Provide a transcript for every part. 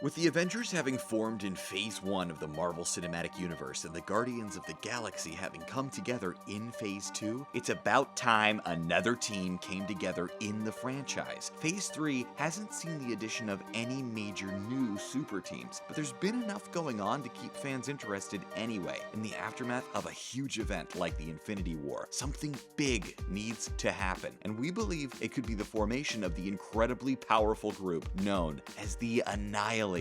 With the Avengers having formed in Phase 1 of the Marvel Cinematic Universe and the Guardians of the Galaxy having come together in Phase 2, it's about time another team came together in the franchise. Phase 3 hasn't seen the addition of any major new super teams, but there's been enough going on to keep fans interested anyway. In the aftermath of a huge event like the Infinity War, something big needs to happen, and we believe it could be the formation of the incredibly powerful group known as the Annihilators.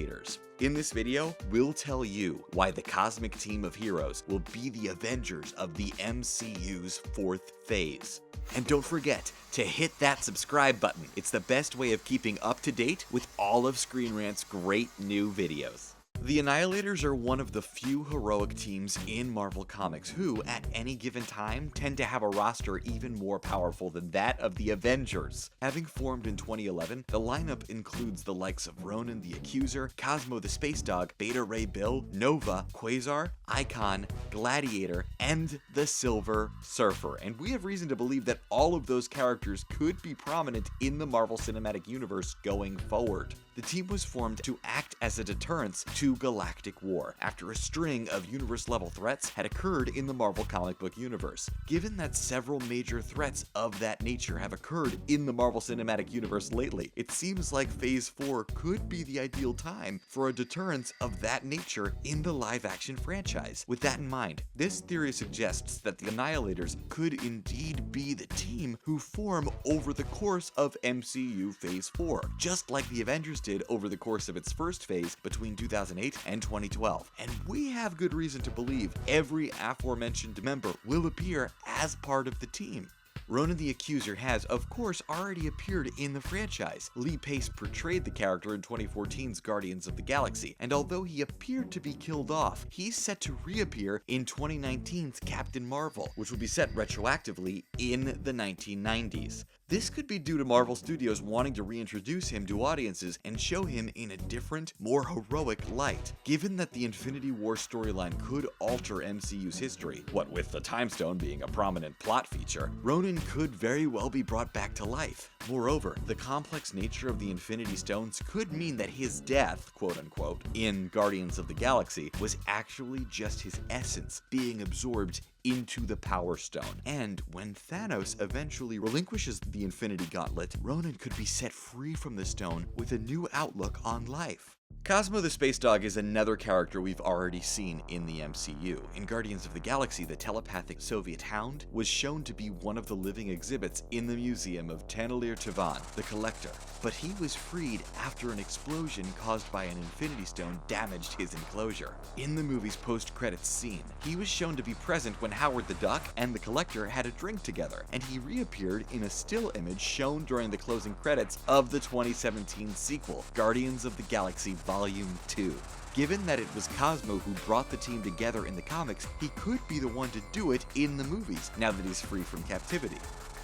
In this video, we'll tell you why the cosmic team of heroes will be the Avengers of the MCU's 4th phase. And don't forget to hit that subscribe button. It's the best way of keeping up to date with all of Screen Rant's great new videos. The Annihilators are one of the few heroic teams in Marvel Comics who, at any given time, tend to have a roster even more powerful than that of the Avengers. Having formed in 2011, the lineup includes the likes of Ronan the Accuser, Cosmo the Spacedog, Beta Ray Bill, Nova, Quasar, Ikon, Gladiator, and the Silver Surfer. And we have reason to believe that all of those characters could be prominent in the Marvel Cinematic Universe going forward. The team was formed to act as a deterrence to galactic war, after a string of universe-level threats had occurred in the Marvel comic book universe. Given that several major threats of that nature have occurred in the Marvel Cinematic Universe lately, it seems like Phase 4 could be the ideal time for a deterrence of that nature in the live-action franchise. With that in mind, this theory suggests that the Annihilators could indeed be the team who form over the course of MCU Phase 4, just like the Avengers did over the course of its first phase between 2008 and 2012. And we have good reason to believe every aforementioned member will appear as part of the team. Ronan the Accuser has, of course, already appeared in the franchise. Lee Pace portrayed the character in 2014's Guardians of the Galaxy, and although he appeared to be killed off, he's set to reappear in 2019's Captain Marvel, which will be set retroactively in the 1990s. This could be due to Marvel Studios wanting to reintroduce him to audiences and show him in a different, more heroic light. Given that the Infinity War storyline could alter MCU's history, what with the Time Stone being a prominent plot feature, Ronan could very well be brought back to life. Moreover, the complex nature of the Infinity Stones could mean that his death, quote-unquote, in Guardians of the Galaxy was actually just his essence being absorbed into the Power Stone. And when Thanos eventually relinquishes the Infinity Gauntlet, Ronan could be set free from the stone with a new outlook on life. Cosmo the Spacedog is another character we've already seen in the MCU. In Guardians of the Galaxy, the telepathic Soviet Hound was shown to be one of the living exhibits in the museum of Tannelir Tivan, the Collector, but he was freed after an explosion caused by an Infinity Stone damaged his enclosure. In the movie's post-credits scene, he was shown to be present when Howard the Duck and the Collector had a drink together, and he reappeared in a still image shown during the closing credits of the 2017 sequel, Guardians of the Galaxy Volume 2. Given that it was Cosmo who brought the team together in the comics, he could be the one to do it in the movies, now that he's free from captivity.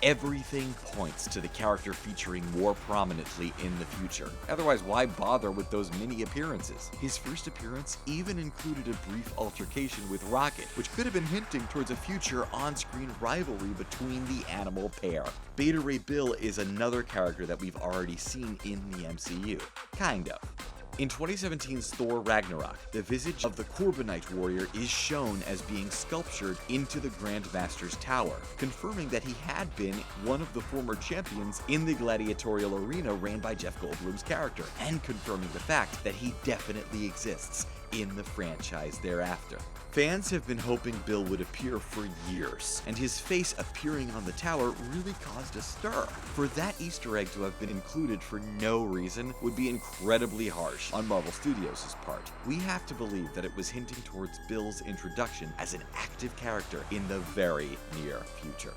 Everything points to the character featuring more prominently in the future. Otherwise, why bother with those mini appearances? His first appearance even included a brief altercation with Rocket, which could have been hinting towards a future on-screen rivalry between the animal pair. Beta Ray Bill is another character that we've already seen in the MCU. Kind of. In 2017's Thor Ragnarok, the visage of the Corbinite warrior is shown as being sculptured into the Grandmaster's tower, confirming that he had been one of the former champions in the gladiatorial arena ran by Jeff Goldblum's character, and confirming the fact that he definitely exists in the franchise thereafter. Fans have been hoping Bill would appear for years, and his face appearing on the tower really caused a stir. For that Easter egg to have been included for no reason would be incredibly harsh on Marvel Studios' part. We have to believe that it was hinting towards Bill's introduction as an active character in the very near future.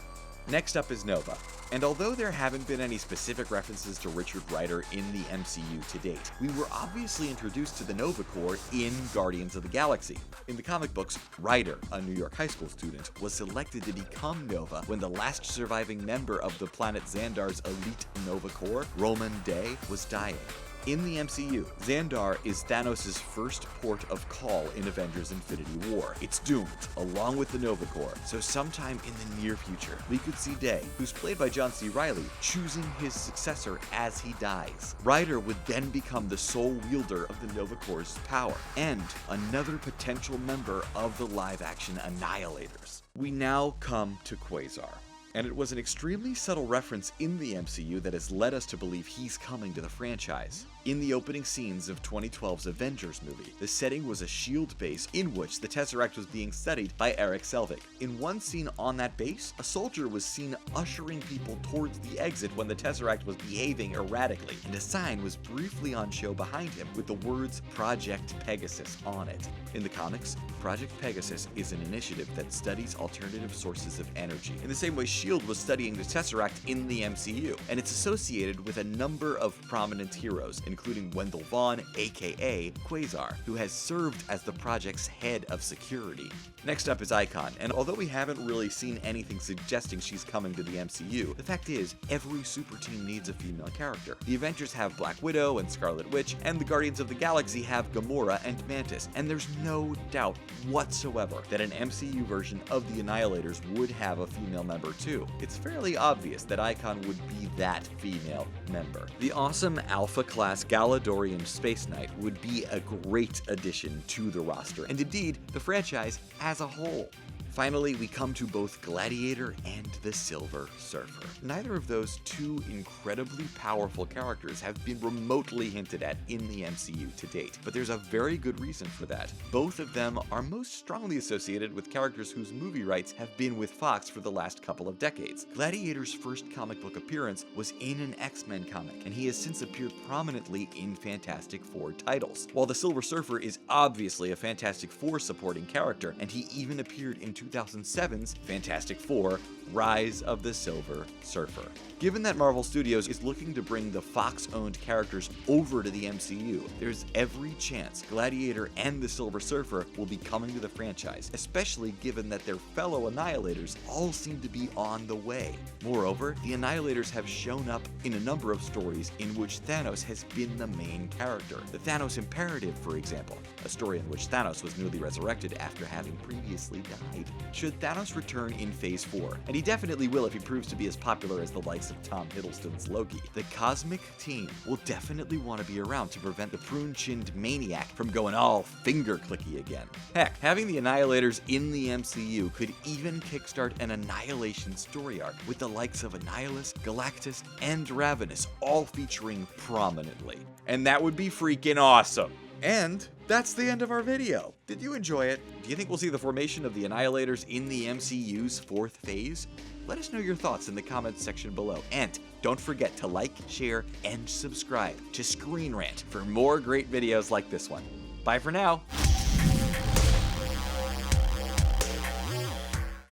Next up is Nova, and although there haven't been any specific references to Richard Rider in the MCU to date, we were obviously introduced to the Nova Corps in Guardians of the Galaxy. In the comic books, Rider, a New York high school student, was selected to become Nova when the last surviving member of the planet Xandar's elite Nova Corps, Roman Day, was dying. In the MCU, Xandar is Thanos' first port of call in Avengers Infinity War. It's doomed, along with the Nova Corps, so sometime in the near future, we could see Day, who's played by John C. Reilly, choosing his successor as he dies. Ryder would then become the sole wielder of the Nova Corps' power, and another potential member of the live-action Annihilators. We now come to Quasar. And it was an extremely subtle reference in the MCU that has led us to believe he's coming to the franchise. In the opening scenes of 2012's Avengers movie, the setting was a S.H.I.E.L.D. base in which the Tesseract was being studied by Eric Selvig. In one scene on that base, a soldier was seen ushering people towards the exit when the Tesseract was behaving erratically, and a sign was briefly on show behind him with the words Project Pegasus on it. In the comics, Project Pegasus is an initiative that studies alternative sources of energy, in the same way S.H.I.E.L.D. was studying the Tesseract in the MCU, and it's associated with a number of prominent heroes, including Wendell Vaughn, aka Quasar, who has served as the project's head of security. Next up is Ikon, and although we haven't really seen anything suggesting she's coming to the MCU, the fact is, every super team needs a female character. The Avengers have Black Widow and Scarlet Witch, and the Guardians of the Galaxy have Gamora and Mantis, and there's no doubt whatsoever that an MCU version of the Annihilators would have a female member too. It's fairly obvious that Ikon would be that female member. The awesome Alpha class Galadorian Space Knight would be a great addition to the roster, and indeed, the franchise as a whole. Finally, we come to both Gladiator and the Silver Surfer. Neither of those two incredibly powerful characters have been remotely hinted at in the MCU to date, but there's a very good reason for that. Both of them are most strongly associated with characters whose movie rights have been with Fox for the last couple of decades. Gladiator's first comic book appearance was in an X-Men comic, and he has since appeared prominently in Fantastic Four titles. While the Silver Surfer is obviously a Fantastic Four supporting character, and he even appeared in 2007's Fantastic Four: Rise of the Silver Surfer. Given that Marvel Studios is looking to bring the Fox-owned characters over to the MCU, there's every chance Gladiator and the Silver Surfer will be coming to the franchise, especially given that their fellow Annihilators all seem to be on the way. Moreover, the Annihilators have shown up in a number of stories in which Thanos has been the main character. The Thanos Imperative, for example, a story in which Thanos was newly resurrected after having previously died. Should Thanos return in Phase 4, and he definitely will if he proves to be as popular as the likes of Tom Hiddleston's Loki, the Cosmic Team will definitely want to be around to prevent the prune-chinned maniac from going all finger-clicky again. Heck, having the Annihilators in the MCU could even kickstart an Annihilation story arc, with the likes of Annihilus, Galactus, and Ravenous all featuring prominently. And that would be freaking awesome! And that's the end of our video. Did you enjoy it? Do you think we'll see the formation of the Annihilators in the MCU's fourth phase? Let us know your thoughts in the comments section below. And don't forget to like, share, and subscribe to Screen Rant for more great videos like this one. Bye for now.